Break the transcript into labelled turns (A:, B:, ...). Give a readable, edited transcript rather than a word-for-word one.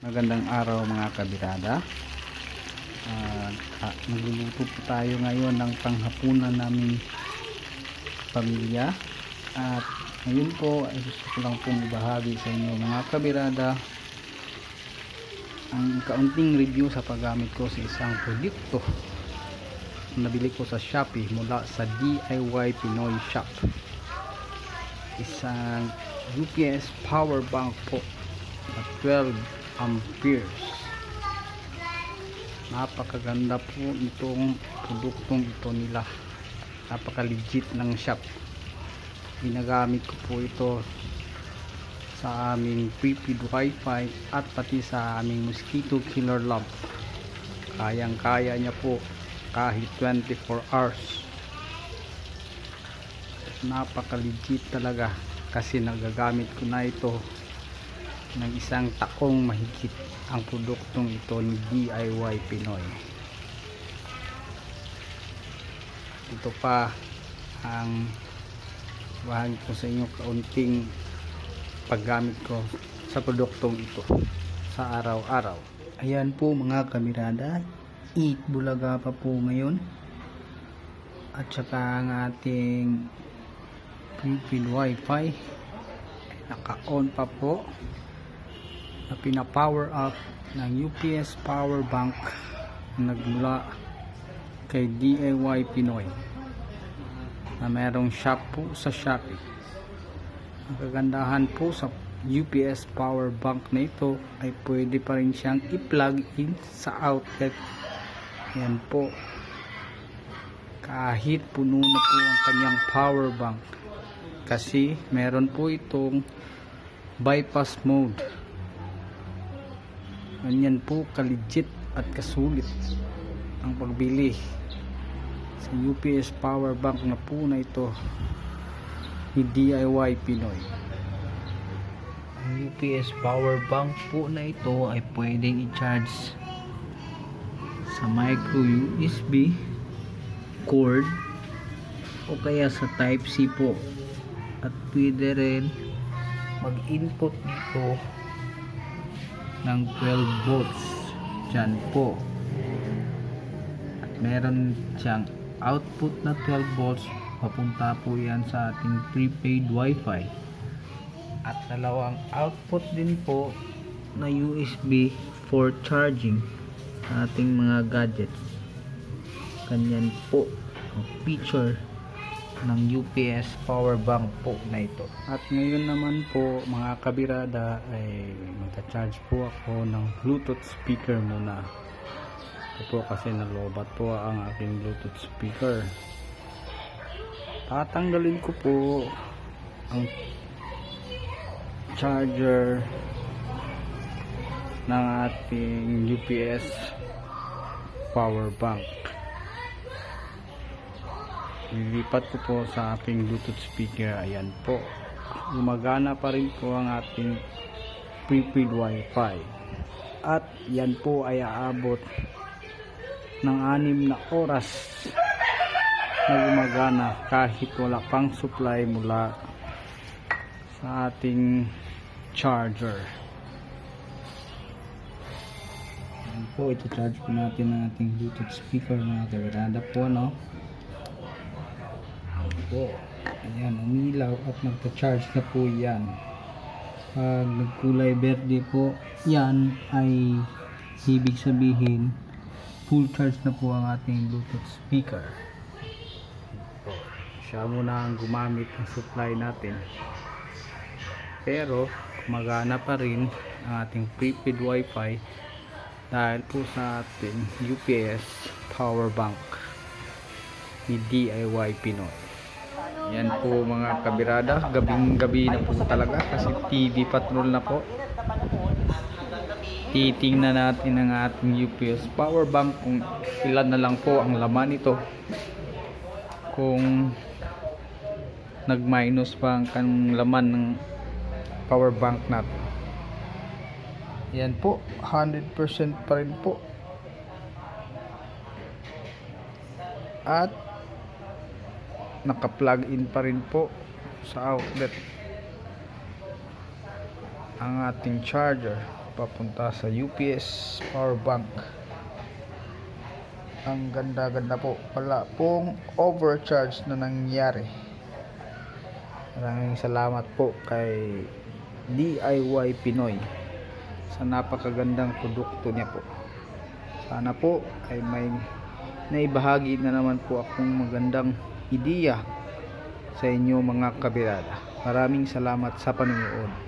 A: Magandang araw mga kabirada. Magluluto po tayo ngayon ng panghapunan namin pamilya. At ngayon po ay gusto ko lang pong ibahagi sa inyo mga kabirada ang kaunting review sa paggamit ko sa isang produkto nabili ko sa Shopee mula sa DIY Pinoy Shop. Isang UPS power bank po na 12 amperes. Napakaganda po itong produktong ito nila, napaka legit ng shop. Ginagamit ko po ito sa aming prepaid wifi at pati sa aming mosquito killer lamp. Kayang kaya niya po kahit 24 hours. Napaka legit talaga kasi nagagamit ko na ito ng isang taong mahigit ang produktong ito ni DIY Pinoy. Ito pa ang bahagi ko sa inyo kaunting paggamit ko sa produktong ito sa araw-araw. Ayan po mga kamirada, 8 bulaga pa po ngayon at saka ang ating prepaid wifi naka-on pa po na pina-power up ng UPS power bank na nagmula kay DIY Pinoy na mayroong shop po sa Shopee. Ang kagandahan po sa UPS power bank na ito ay pwede pa rin siyang i-plug in sa outlet. Yan po, kahit puno na po ang kanyang power bank kasi meron po itong bypass mode. Ganyan po kaligit at kasulit ang pagbili sa UPS power bank na po na ito ni DIY Pinoy. Ang UPS power bank po na ito ay pwedeng i-charge sa micro USB cord o kaya sa type C po, at pwede rin mag-input dito ng 12 volts dyan po, at meron siyang output na 12 volts papunta po yan sa ating prepaid wifi, at dalawang output din po na USB for charging ating mga gadgets. Ganyan po ang feature ng UPS power bank po na ito. At ngayon naman po mga kabirada ay magta-charge po ako ng Bluetooth speaker muna. Ito po kasi nalobat po ang aking Bluetooth speaker. Tatanggalin ko po ang charger ng ating UPS power bank. Lilipat ko po sa ating Bluetooth speaker. Ayan po, gumagana pa rin po ang ating prepaid wifi, at yan po ay aabot ng 6 na oras na gumagana kahit wala pang supply mula sa ating charger. Ayan po, ito charge po natin ang ating Bluetooth speaker mga kabirada po, no? Po. Ayan, umilaw at magta-charge na po yan. Pag nagkulay verde po yan ay ibig sabihin full charge na po ang ating Bluetooth speaker. Po. Siya muna ang gumamit ng supply natin, pero magana pa rin ang ating prepaid wifi dahil po sa ating UPS power bank ni DIY Pinoy. Yan po mga kabirada, gabing gabi na po talaga kasi TV patrol na po. Titingnan natin ang ating UPS power bank kung ilan na lang po ang laman nito, kung nag-minus pa ang kanong laman ng power bank natin. Yan po, 100% pa rin po, at naka-plug in pa rin po sa outlet ang ating charger. papunta sa UPS power bank. Ang ganda-ganda po, wala pong overcharge na nangyari. Maraming salamat po kay DIY Pinoy sa napakagandang produkto niya po. Sana po ay may naibahagi na naman po akong magandang ideya sa inyo mga kabirada. Maraming salamat sa panonood.